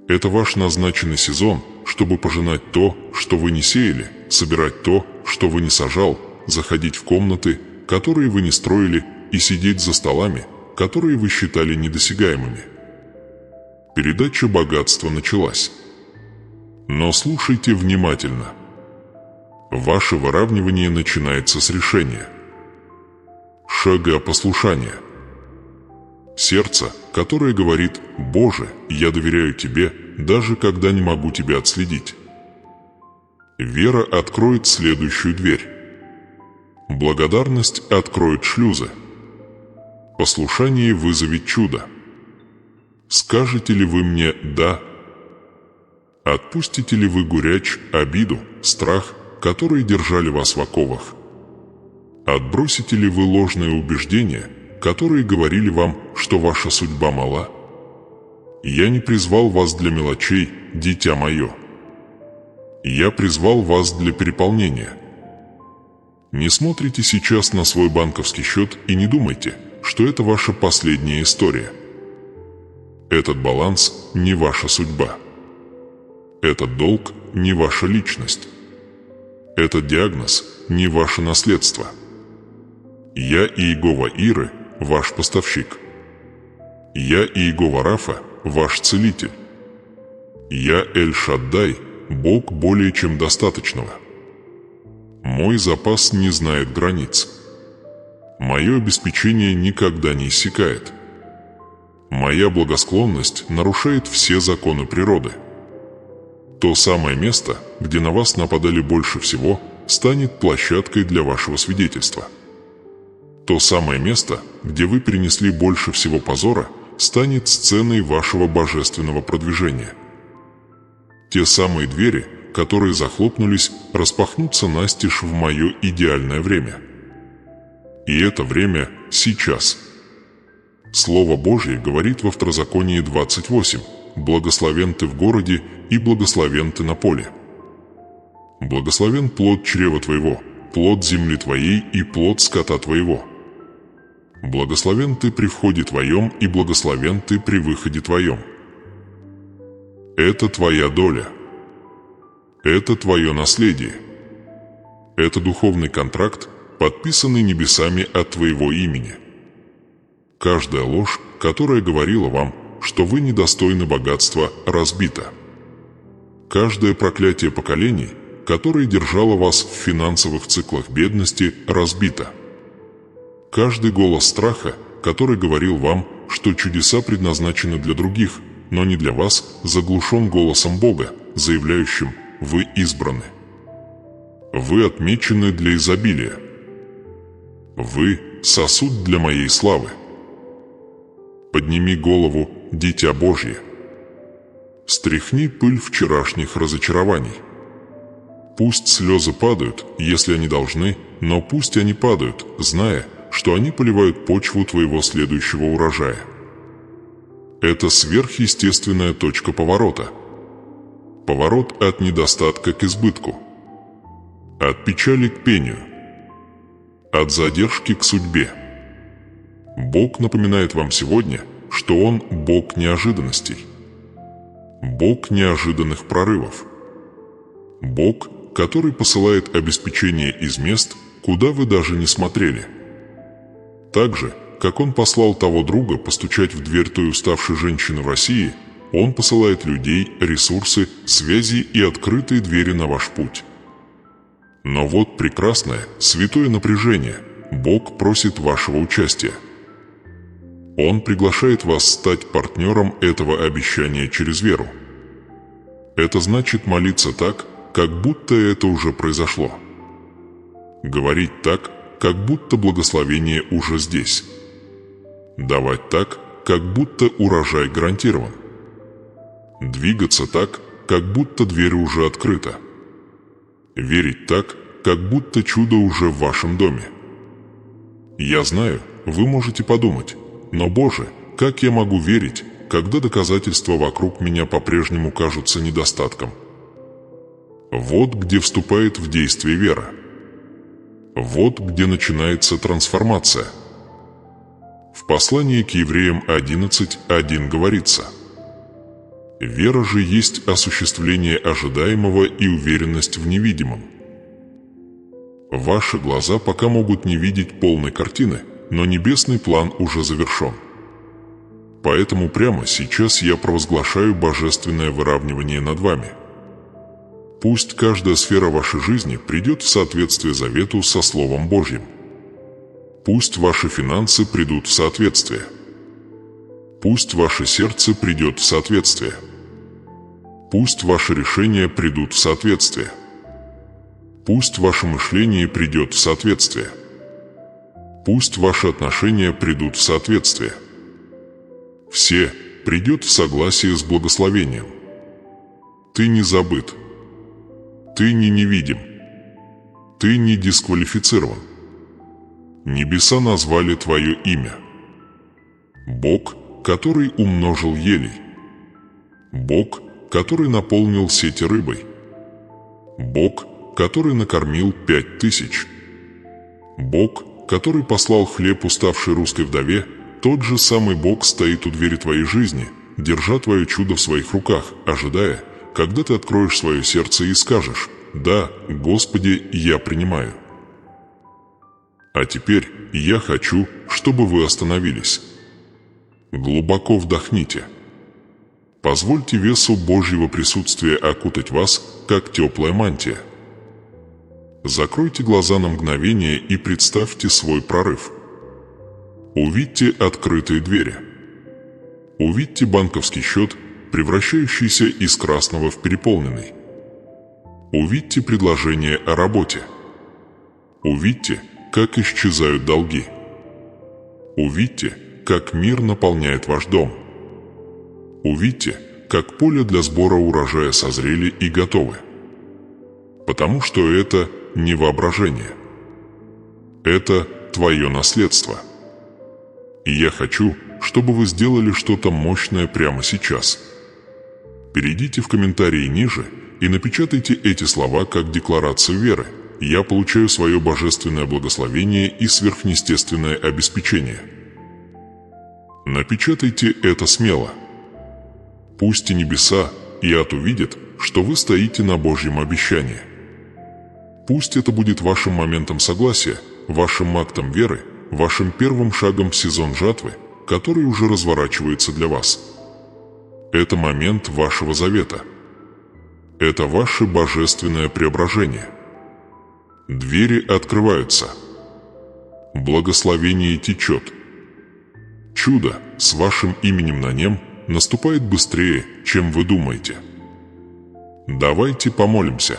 Это ваш назначенный сезон, чтобы пожинать то, что вы не сеяли, собирать то, что вы не сажал, заходить в комнаты, которые вы не строили, и сидеть за столами, которые вы считали недосягаемыми. Передача богатства началась. Но слушайте внимательно. Ваше выравнивание начинается с решения. Шага послушания. Сердце, которое говорит: «Боже, я доверяю Тебе, даже когда не могу Тебя отследить». Вера откроет следующую дверь. Благодарность откроет шлюзы. Послушание вызовет чудо. Скажете ли вы мне «да»? Отпустите ли вы горечь, обиду, страх, которые держали вас в оковах? Отбросите ли вы ложные убеждения, которые говорили вам, что ваша судьба мала? Я не призвал вас для мелочей, дитя мое. Я призвал вас для переполнения. Не смотрите сейчас на свой банковский счет и не думайте, что это ваша последняя история. Этот баланс не ваша судьба. Этот долг не ваша личность. Этот диагноз не ваше наследство. Я Иегова Иры, ваш поставщик. Я Иегова Рафа, ваш целитель. Я Эль-Шаддай, Бог более чем достаточного. Мой запас не знает границ. Мое обеспечение никогда не иссякает. Моя благосклонность нарушает все законы природы. То самое место, где на вас нападали больше всего, станет площадкой для вашего свидетельства. То самое место, где вы перенесли больше всего позора, станет сценой вашего божественного продвижения. Те самые двери, которые захлопнулись, распахнутся настежь в мое идеальное время. И это время сейчас. Слово Божье говорит во Второзаконии 28: «Благословен ты в городе и благословен ты на поле». Благословен плод чрева твоего, плод земли твоей и плод скота твоего. Благословен ты при входе твоем и благословен ты при выходе твоем. Это твоя доля. Это твое наследие. Это духовный контракт, подписанный небесами от твоего имени. Каждая ложь, которая говорила вам, что вы недостойны богатства, разбита. Каждое проклятие поколений, которое держало вас в финансовых циклах бедности, разбито. Каждый голос страха, который говорил вам, что чудеса предназначены для других, но не для вас, заглушен голосом Бога, заявляющим: «Вы избраны». Вы отмечены для изобилия. Вы – сосуд для моей славы. Подними голову, дитя Божье. Стряхни пыль вчерашних разочарований. Пусть слезы падают, если они должны, но пусть они падают, зная, что они поливают почву твоего следующего урожая. Это сверхъестественная точка поворота. Поворот от недостатка к избытку. От печали к пению. От задержки к судьбе. Бог напоминает вам сегодня, что Он Бог неожиданностей. Бог неожиданных прорывов. Бог, который посылает обеспечение из мест, куда вы даже не смотрели. Так же, как Он послал того друга постучать в дверь той уставшей женщины в России, Он посылает людей, ресурсы, связи и открытые двери на ваш путь. Но вот прекрасное, святое напряжение. Бог просит вашего участия. Он приглашает вас стать партнером этого обещания через веру. Это значит молиться так, как будто это уже произошло. Говорить так, как будто благословение уже здесь. Давать так, как будто урожай гарантирован. Двигаться так, как будто дверь уже открыта. Верить так, как будто чудо уже в вашем доме. Я знаю, вы можете подумать, но, Боже, как я могу верить, когда доказательства вокруг меня по-прежнему кажутся недостатком? Вот где вступает в действие вера. Вот где начинается трансформация. В послании к Евреям 11:1 говорится: «Вера же есть осуществление ожидаемого и уверенность в невидимом». Ваши глаза пока могут не видеть полной картины, но небесный план уже завершен. Поэтому прямо сейчас я провозглашаю божественное выравнивание над вами. Пусть каждая сфера вашей жизни придет в соответствие завету со Словом Божьим. Пусть ваши финансы придут в соответствие. Пусть ваше сердце придет в соответствие. Пусть ваши решения придут в соответствие. Пусть ваше мышление придет в соответствие. Пусть ваши отношения придут в соответствие. Все придет в согласие с благословением. Ты не забыт. Ты не невидим. Ты не дисквалифицирован. Небеса назвали твое имя. Бог, который умножил елей. Бог, который наполнил сети рыбой. Бог, который накормил 5000. Бог, который послал хлеб уставшей русской вдове, тот же самый Бог стоит у двери твоей жизни, держа твое чудо в своих руках, ожидая, когда ты откроешь свое сердце и скажешь: «Да, Господи, я принимаю». А теперь я хочу, чтобы вы остановились. Глубоко вдохните. Позвольте весу Божьего присутствия окутать вас, как теплая мантия. Закройте глаза на мгновение и представьте свой прорыв. Увидьте открытые двери. Увидьте банковский счет, превращающийся из красного в переполненный. Увидьте предложение о работе. Увидьте, как исчезают долги. Увидьте, как мир наполняет ваш дом. Увидьте, как поле для сбора урожая созрели и готовы. Потому что это не воображение. Это твое наследство. И я хочу, чтобы вы сделали что-то мощное прямо сейчас. Перейдите в комментарии ниже и напечатайте эти слова как декларацию веры. Я получаю свое божественное благословение и сверхъестественное обеспечение. Напечатайте это смело. Пусть и небеса, и ад увидят, что вы стоите на Божьем обещании. Пусть это будет вашим моментом согласия, вашим актом веры, вашим первым шагом в сезон жатвы, который уже разворачивается для вас. Это момент вашего завета. Это ваше божественное преображение. Двери открываются. Благословение течет. Чудо с вашим именем на нем наступает быстрее, чем вы думаете. Давайте помолимся.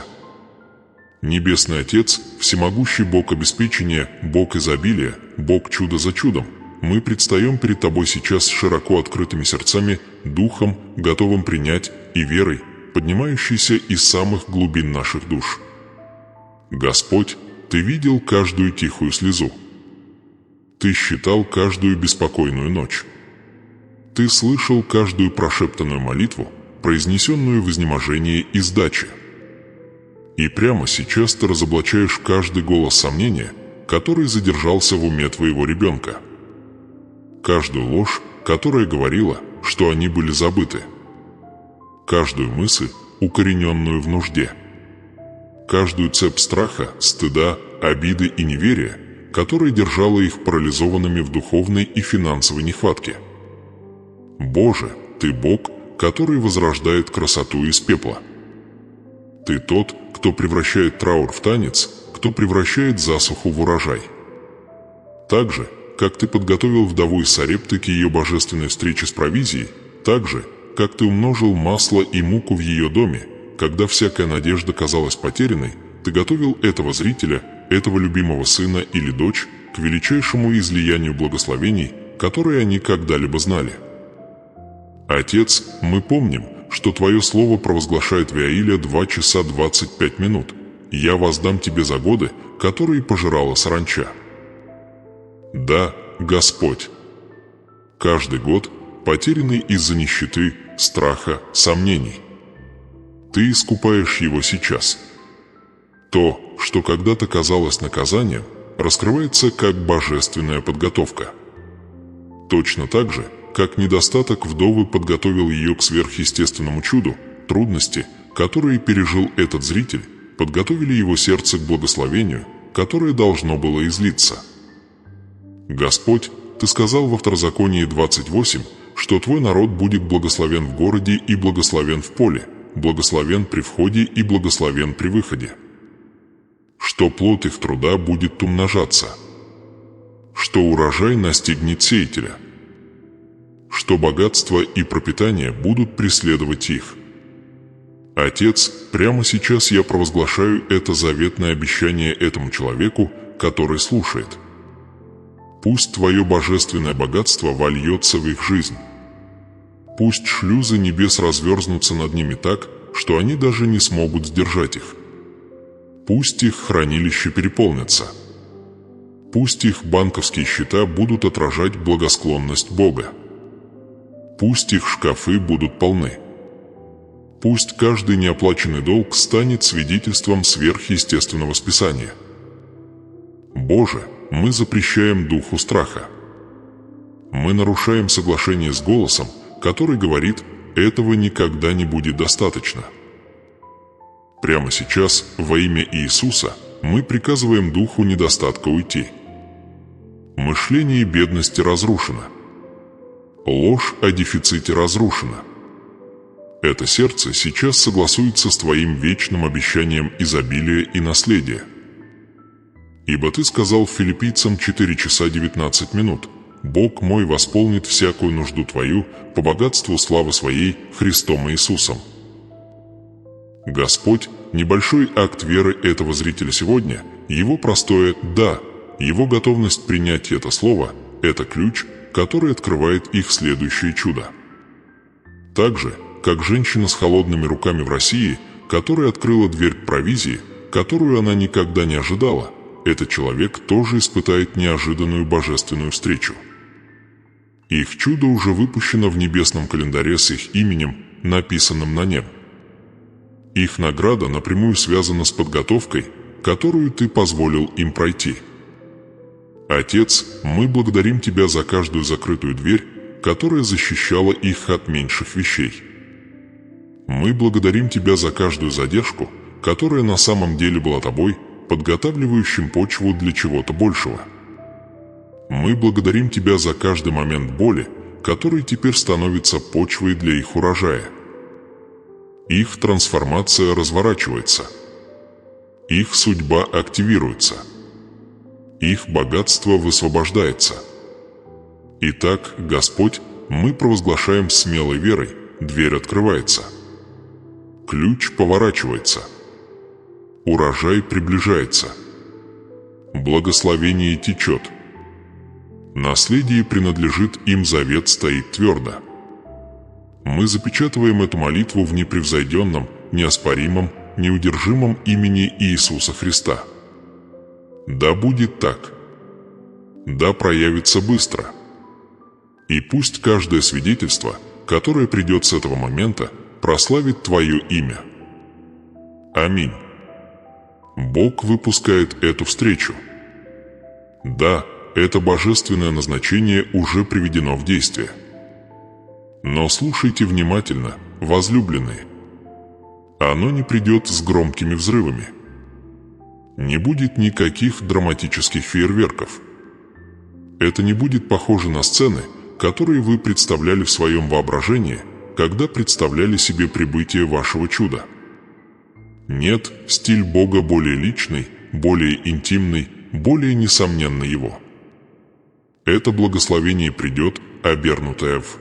Небесный Отец, всемогущий Бог обеспечения, Бог изобилия, Бог чуда за чудом, мы предстаем перед Тобой сейчас с широко открытыми сердцами, духом, готовым принять, и верой, поднимающейся из самых глубин наших душ. Господь, Ты видел каждую тихую слезу. Ты считал каждую беспокойную ночь. Ты слышал каждую прошептанную молитву, произнесенную в изнеможении и сдаче. И прямо сейчас Ты разоблачаешь каждый голос сомнения, который задержался в уме Твоего ребенка. Каждую ложь, которая говорила, что они были забыты. Каждую мысль, укорененную в нужде. каждую цепь страха, стыда, обиды и неверия, которая держала их парализованными в духовной и финансовой нехватке. Боже, Ты Бог, который возрождает красоту из пепла. Ты тот, кто превращает траур в танец, кто превращает засуху в урожай. Так же, как Ты подготовил вдову из Сарепты к ее божественной встрече с провизией, так же, как Ты умножил масло и муку в ее доме, когда всякая надежда казалась потерянной, Ты готовил этого зрителя, этого любимого сына или дочь к величайшему излиянию благословений, которые они когда-либо знали. Отец, мы помним, что Твое Слово провозглашает в Иаиля 2 часа 25 минут. «Я воздам Тебе за годы, которые пожирала саранча». Да, Господь. Каждый год, потерянный из-за нищеты, страха, сомнений. Ты искупаешь его сейчас. То, что когда-то казалось наказанием, раскрывается как божественная подготовка. Точно так же, как недостаток вдовы подготовил ее к сверхъестественному чуду, трудности, которые пережил этот зритель, подготовили его сердце к благословению, которое должно было излиться. Господь, Ты сказал во Второзаконии 28, что Твой народ будет благословен в городе и благословен в поле, благословен при входе и благословен при выходе. Что плод их труда будет умножаться, что урожай настигнет сеятеля, что богатство и пропитание будут преследовать их. Отец, прямо сейчас я провозглашаю это заветное обещание этому человеку, который слушает. Пусть Твое божественное богатство вольется в их жизнь. Пусть шлюзы небес разверзнутся над ними так, что они даже не смогут сдержать их. Пусть их хранилища переполнятся. Пусть их банковские счета будут отражать благосклонность Бога. Пусть их шкафы будут полны. Пусть каждый неоплаченный долг станет свидетельством сверхъестественного списания. Боже, мы запрещаем духу страха. Мы нарушаем соглашение с голосом, который говорит, этого никогда не будет достаточно. Прямо сейчас, во имя Иисуса, мы приказываем духу недостатка уйти. Мышление бедности разрушено. Ложь о дефиците разрушена. Это сердце сейчас согласуется с Твоим вечным обещанием изобилия и наследия. Ибо Ты сказал Филиппийцам 4 часа 19 минут, «Бог мой восполнит всякую нужду Твою по богатству славы Своей Христом Иисусом». Господь, небольшой акт веры этого зрителя сегодня, его простое «да», его готовность принять это слово – это ключ, который открывает их следующее чудо. Так же, как женщина с холодными руками в России, которая открыла дверь к провизии, которую она никогда не ожидала, этот человек тоже испытает неожиданную божественную встречу. Их чудо уже выпущено в небесном календаре с их именем, написанным на нем. Их награда напрямую связана с подготовкой, которую Ты позволил им пройти. Отец, мы благодарим Тебя за каждую закрытую дверь, которая защищала их от меньших вещей. Мы благодарим Тебя за каждую задержку, которая на самом деле была Тобой, подготавливающим почву для чего-то большего. Мы благодарим Тебя за каждый момент боли, который теперь становится почвой для их урожая. Их трансформация разворачивается. Их судьба активируется. Их богатство высвобождается. Итак, Господь, мы провозглашаем смелой верой, дверь открывается. Ключ поворачивается. Урожай приближается. Благословение течет. Наследие принадлежит им, завет стоит твердо. Мы запечатываем эту молитву в непревзойденном, неоспоримом, неудержимом имени Иисуса Христа. Да будет так. Да проявится быстро. И пусть каждое свидетельство, которое придет с этого момента, прославит Твое имя. Аминь. Бог выпускает эту встречу. Да, это божественное назначение уже приведено в действие. Но слушайте внимательно, возлюбленные. Оно не придет с громкими взрывами. Не будет никаких драматических фейерверков. Это не будет похоже на сцены, которые вы представляли в своем воображении, когда представляли себе прибытие вашего чуда. Нет, стиль Бога более личный, более интимный, более несомненно Его. Это благословение придет, обернутое в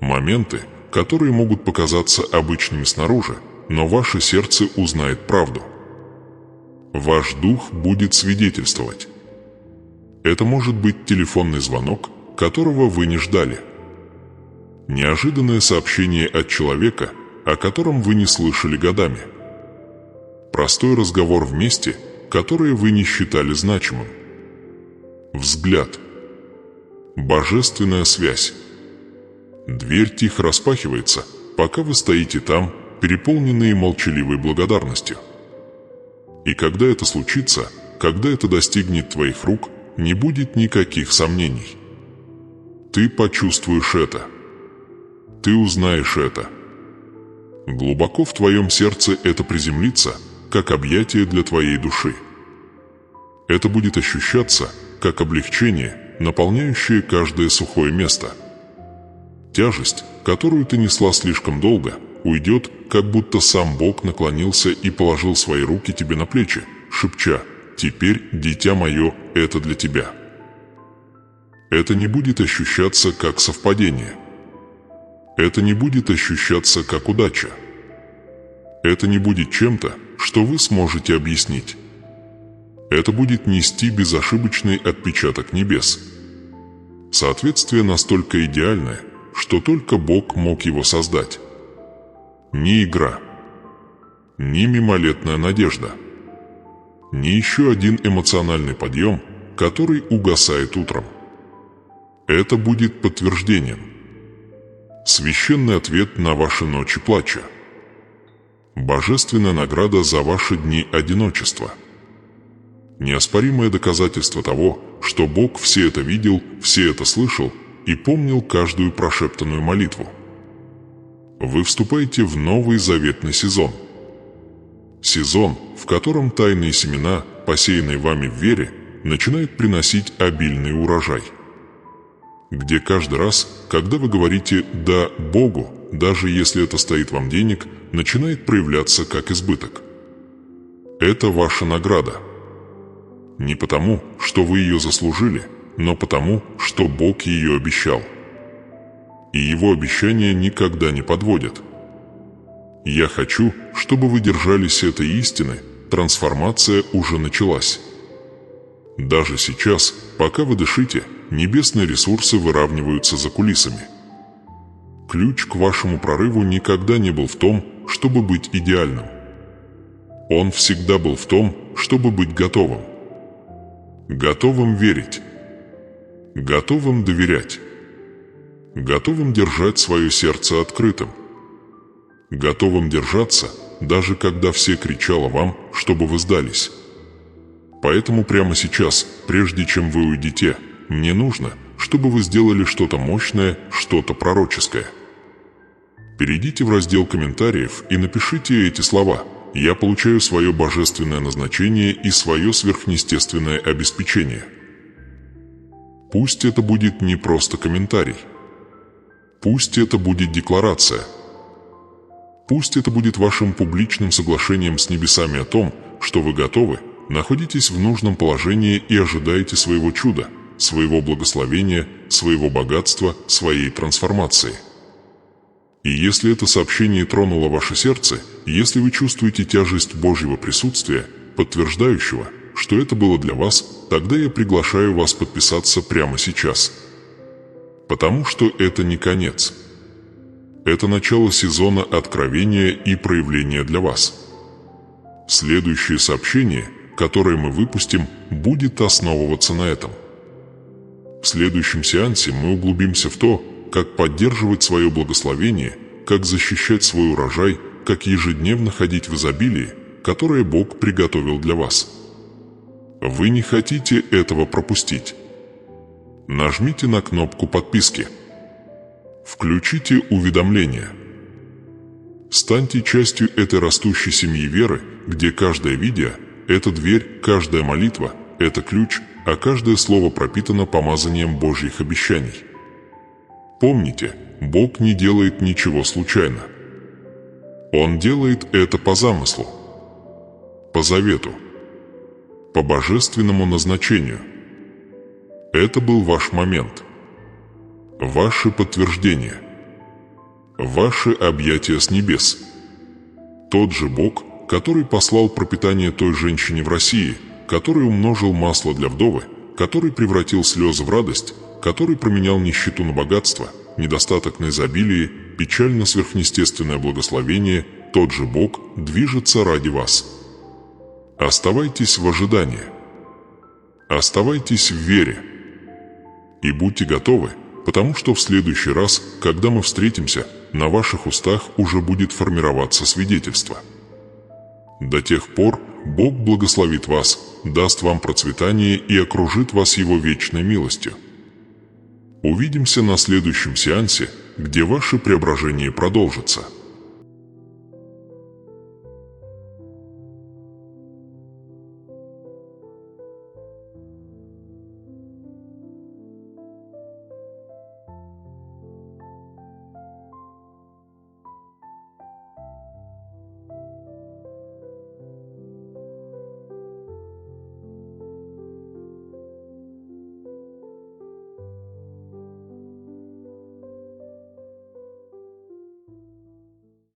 моменты, которые могут показаться обычными снаружи, но ваше сердце узнает правду. Ваш дух будет свидетельствовать. Это может быть телефонный звонок, которого вы не ждали. Неожиданное сообщение от человека, о котором вы не слышали годами. Простой разговор в месте, которое вы не считали значимым. Взгляд. Божественная связь. Дверь тихо распахивается, пока вы стоите там, переполненные молчаливой благодарностью. И когда это случится, когда это достигнет твоих рук, не будет никаких сомнений. Ты почувствуешь это. Ты узнаешь это. Глубоко в твоем сердце это приземлится, как объятие для твоей души. Это будет ощущаться, как облегчение, наполняющее каждое сухое место. Тяжесть, которую ты несла слишком долго, уйдет, как будто сам Бог наклонился и положил свои руки тебе на плечи, шепча: «Теперь, дитя мое, это для тебя». Это не будет ощущаться как совпадение. Это не будет ощущаться как удача. Это не будет чем-то, что вы сможете объяснить. Это будет нести безошибочный отпечаток небес. Соответствие настолько идеальное, что только Бог мог его создать. Ни игра, ни мимолетная надежда, ни еще один эмоциональный подъем, который угасает утром. Это будет подтверждением. Священный ответ на ваши ночи плача. Божественная награда за ваши дни одиночества. Неоспоримое доказательство того, что Бог все это видел, все это слышал и помнил каждую прошептанную молитву. Вы вступаете в новый заветный сезон. Сезон, в котором тайные семена, посеянные вами в вере, начинают приносить обильный урожай. Где каждый раз, когда вы говорите «да» Богу, даже если это стоит вам денег, начинает проявляться как избыток. Это ваша награда. Не потому, что вы ее заслужили, но потому, что Бог ее обещал. И Его обещания никогда не подводят. Я хочу, чтобы вы держались этой истины, трансформация уже началась. Даже сейчас, пока вы дышите, небесные ресурсы выравниваются за кулисами. Ключ к вашему прорыву никогда не был в том, чтобы быть идеальным. Он всегда был в том, чтобы быть готовым. Готовым верить. Готовым доверять. Готовым держать свое сердце открытым. Готовым держаться, даже когда все кричало вам, чтобы вы сдались. Поэтому прямо сейчас, прежде чем вы уйдете, мне нужно, чтобы вы сделали что-то мощное, что-то пророческое. Перейдите в раздел комментариев и напишите эти слова: «Я получаю свое божественное назначение и свое сверхъестественное обеспечение». Пусть это будет не просто комментарий. Пусть это будет декларация. Пусть это будет вашим публичным соглашением с небесами о том, что вы готовы, находитесь в нужном положении и ожидаете своего чуда, своего благословения, своего богатства, своей трансформации. И если это сообщение тронуло ваше сердце, если вы чувствуете тяжесть Божьего присутствия, подтверждающего, что это было для вас, тогда я приглашаю вас подписаться прямо сейчас. Потому что это не конец. Это начало сезона откровения и проявления для вас. Следующее сообщение, которое мы выпустим, будет основываться на этом. В следующем сеансе мы углубимся в то, как поддерживать свое благословение, как защищать свой урожай, как ежедневно ходить в изобилии, которое Бог приготовил для вас. Вы не хотите этого пропустить. Нажмите на кнопку подписки. Включите уведомления. Станьте частью этой растущей семьи веры, где каждое видео, – это дверь, каждая молитва – это ключ, а каждое слово пропитано помазанием Божьих обещаний. Помните, Бог не делает ничего случайно. Он делает это по замыслу, по завету, по божественному назначению. Это был ваш момент, ваше подтверждение, ваше объятие с небес. Тот же Бог, который послал пропитание той женщине в России, который умножил масло для вдовы, который превратил слезы в радость, который променял нищету на богатство, недостаток на изобилие, печаль на сверхъестественное благословение, тот же Бог движется ради вас. Оставайтесь в ожидании. Оставайтесь в вере. И будьте готовы, потому что в следующий раз, когда мы встретимся, на ваших устах уже будет формироваться свидетельство. До тех пор Бог благословит вас, даст вам процветание и окружит вас Его вечной милостью. Увидимся на следующем сеансе, где ваше преображение продолжится.